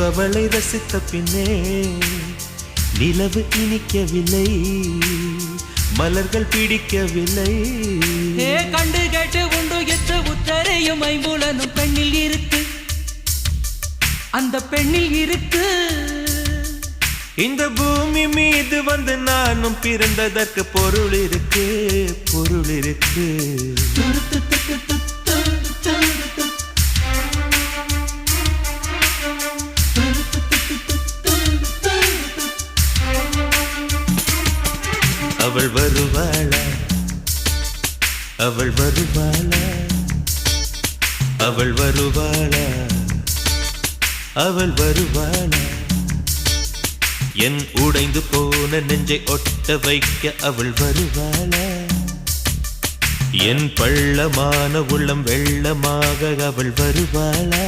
அவளை ரசித்த பின்னே நிலவு இனிக்கவில்லை, மலர்கள் பிடிக்கவில்லை. கண்டு கேட்டு உண்டு எற்று உத்தரையும் ஐம்புலனும் பெண்ணில் இருக்கு, அந்த பெண்ணில் இருக்கு. இந்த பூமி மீது வந்து நானும் பிறந்ததற்கு பொருள் இருக்கு, பொருள் இருக்கு. அவள் வருவாளா, அவள் வருவாளா, அவள் வருவாளா, அவள் வருவாளா. என் உடைந்து போன நெஞ்சை ஒட்ட வைக்க அவள் வருவாளா, என் பள்ளமான உள்ளம் வெள்ளமாக அவள் வருவாளா.